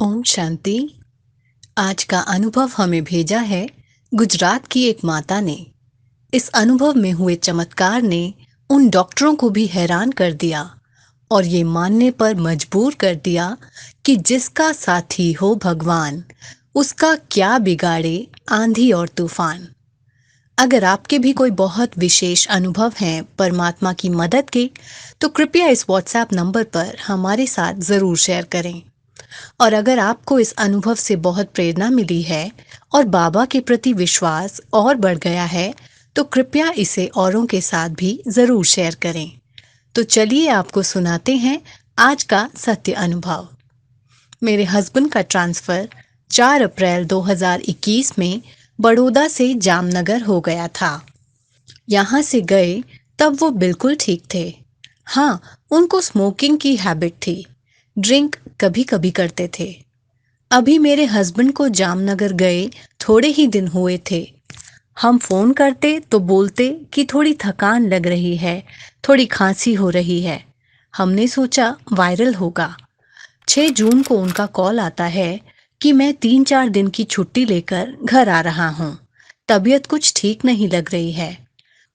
ओम शांति। आज का अनुभव हमें भेजा है गुजरात की एक माता ने। इस अनुभव में हुए चमत्कार ने उन डॉक्टरों को भी हैरान कर दिया और ये मानने पर मजबूर कर दिया कि जिसका साथी हो भगवान, उसका क्या बिगाड़े आंधी और तूफान। अगर आपके भी कोई बहुत विशेष अनुभव हैं परमात्मा की मदद के, तो कृपया इस व्हाट्सएप नंबर पर हमारे साथ जरूर शेयर करें। और अगर आपको इस अनुभव से बहुत प्रेरणा मिली है और बाबा के प्रति विश्वास और बढ़ गया है, तो कृपया इसे औरों के साथ भी जरूर शेयर करें। तो चलिए आपको सुनाते हैं आज का सत्य अनुभव। मेरे हस्बैंड का ट्रांसफर 4 अप्रैल 2021 में बड़ौदा से जामनगर हो गया था। यहाँ से गए तब वो बिल्कुल ठीक थे। हाँ, उनको स्मोकिंग की हैबिट थी। ड्रिंक कभी कभी करते थे। अभी मेरे हस्बैंड को जामनगर गए थोड़े ही दिन हुए थे। हम फोन करते तो बोलते कि थोड़ी थकान लग रही है, थोड़ी खांसी हो रही है। हमने सोचा वायरल होगा। 6 जून को उनका कॉल आता है कि मैं 3-4 दिन की छुट्टी लेकर घर आ रहा हूँ। तबीयत कुछ ठीक नहीं लग रही है।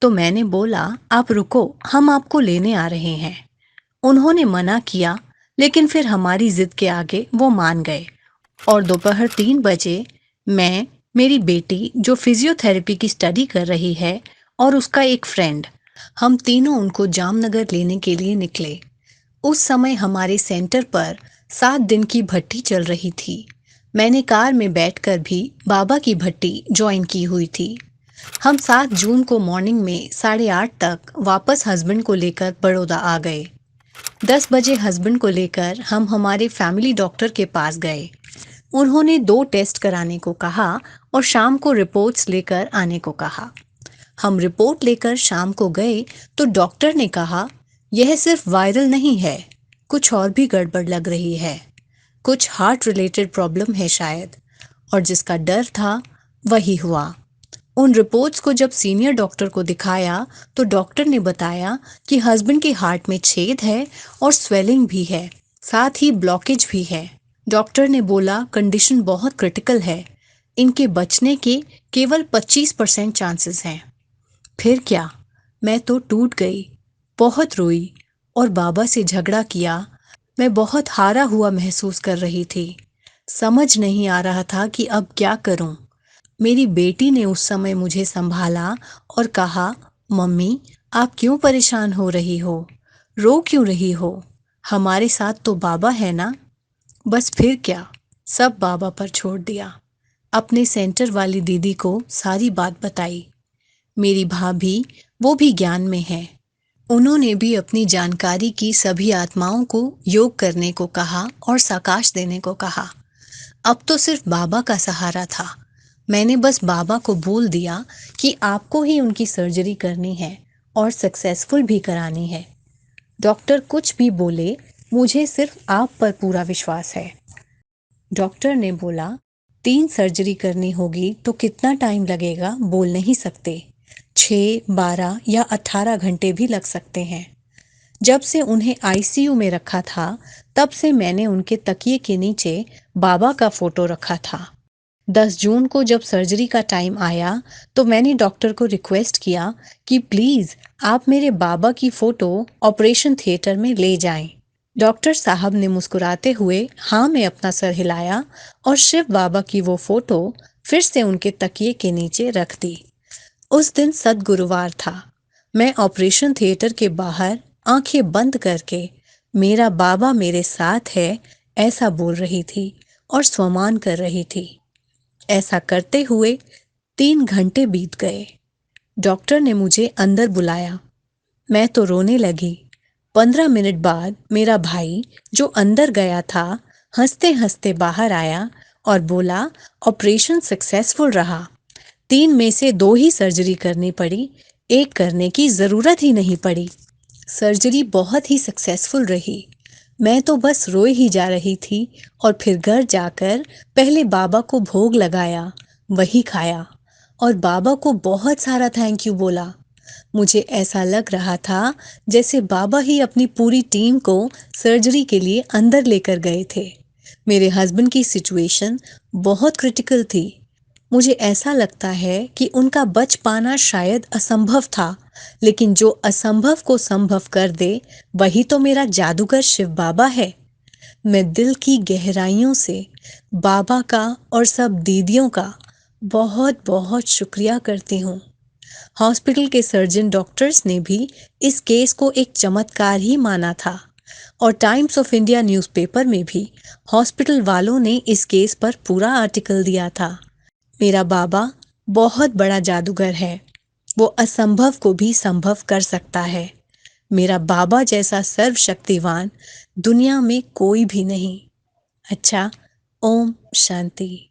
तो मैंने बोला, आप रुको, हम आपको लेने आ रहे हैं। उन्होंने मना किया, लेकिन फिर हमारी जिद के आगे वो मान गए और दोपहर 3 बजे मैं, मेरी बेटी जो फिजियोथेरेपी की स्टडी कर रही है, और उसका एक फ्रेंड, हम तीनों उनको जामनगर लेने के लिए निकले। उस समय हमारे सेंटर पर 7 दिन की भट्टी चल रही थी। मैंने कार में बैठकर भी बाबा की भट्टी ज्वाइन की हुई थी। हम 7 जून को मॉर्निंग में 8:30 तक वापस हस्बैंड को लेकर बड़ौदा आ गए। 10 बजे हस्बैंड को लेकर हम हमारे फैमिली डॉक्टर के पास गए। उन्होंने 2 टेस्ट कराने को कहा और शाम को रिपोर्ट्स लेकर आने को कहा। हम रिपोर्ट लेकर शाम को गए तो डॉक्टर ने कहा, यह सिर्फ वायरल नहीं है, कुछ और भी गड़बड़ लग रही है। कुछ हार्ट रिलेटेड प्रॉब्लम है शायद। और जिसका डर था वही हुआ। उन रिपोर्ट्स को जब सीनियर डॉक्टर को दिखाया तो डॉक्टर ने बताया कि हस्बैंड के हार्ट में छेद है और स्वेलिंग भी है, साथ ही ब्लॉकेज भी है। डॉक्टर ने बोला कंडीशन बहुत क्रिटिकल है, इनके बचने के केवल 25% चांसेस हैं। फिर क्या, मैं तो टूट गई, बहुत रोई और बाबा से झगड़ा किया। मैं बहुत हारा हुआ महसूस कर रही थी। समझ नहीं आ रहा था कि अब क्या करूं। मेरी बेटी ने उस समय मुझे संभाला और कहा, मम्मी, आप क्यों परेशान हो रही हो, रो क्यों रही हो, हमारे साथ तो बाबा है ना। बस फिर क्या, सब बाबा पर छोड़ दिया। अपने सेंटर वाली दीदी को सारी बात बताई। मेरी भाभी, वो भी ज्ञान में है, उन्होंने भी अपनी जानकारी की सभी आत्माओं को योग करने को कहा और साकाश देने को कहा। अब तो सिर्फ बाबा का सहारा था। मैंने बस बाबा को बोल दिया कि आपको ही उनकी सर्जरी करनी है और सक्सेसफुल भी करानी है। डॉक्टर कुछ भी बोले, मुझे सिर्फ आप पर पूरा विश्वास है। डॉक्टर ने बोला, 3 सर्जरी करनी होगी तो कितना टाइम लगेगा बोल नहीं सकते। 6, 12 या 18 घंटे भी लग सकते हैं। जब से उन्हें आईसीयू में रखा था, तब से मैंने उनके तकिए के नीचे बाबा का फोटो रखा था। 10 जून को जब सर्जरी का टाइम आया तो मैंने डॉक्टर को रिक्वेस्ट किया कि प्लीज आप मेरे बाबा की फोटो ऑपरेशन थिएटर में ले जाएं। डॉक्टर साहब ने मुस्कुराते हुए हाँ में अपना सर हिलाया और शिव बाबा की वो फोटो फिर से उनके तकिए के नीचे रख दी। उस दिन सद्गुरुवार था। मैं ऑपरेशन थिएटर के बाहर आंखें बंद करके मेरा बाबा मेरे साथ है ऐसा बोल रही थी और स्वमान कर रही थी। ऐसा करते हुए 3 घंटे बीत गए। डॉक्टर ने मुझे अंदर बुलाया। मैं तो रोने लगी। 15 मिनट बाद मेरा भाई जो अंदर गया था, हंसते हंसते बाहर आया और बोला, ऑपरेशन सक्सेसफुल रहा। 3 में से 2 ही सर्जरी करनी पड़ी, एक करने की जरूरत ही नहीं पड़ी। सर्जरी बहुत ही सक्सेसफुल रही। मैं तो बस रोए ही जा रही थी और फिर घर जाकर पहले बाबा को भोग लगाया, वही खाया और बाबा को बहुत सारा थैंक यू बोला। मुझे ऐसा लग रहा था जैसे बाबा ही अपनी पूरी टीम को सर्जरी के लिए अंदर लेकर गए थे। मेरे हस्बैंड की सिचुएशन बहुत क्रिटिकल थी। मुझे ऐसा लगता है कि उनका बच पाना शायद असंभव था, लेकिन जो असंभव को संभव कर दे, वही तो मेरा जादूगर शिव बाबा है। मैं दिल की गहराइयों से बाबा का और सब दीदियों का बहुत बहुत शुक्रिया करती हूँ। हॉस्पिटल के सर्जन डॉक्टर्स ने भी इस केस को एक चमत्कार ही माना था, और टाइम्स ऑफ इंडिया न्यूज़पेपर में भी हॉस्पिटल वालों ने इस केस पर पूरा आर्टिकल दिया था। मेरा बाबा बहुत बड़ा जादूगर है। वो असंभव को भी संभव कर सकता है। मेरा बाबा जैसा सर्वशक्तिवान दुनिया में कोई भी नहीं। अच्छा, ओम शांति।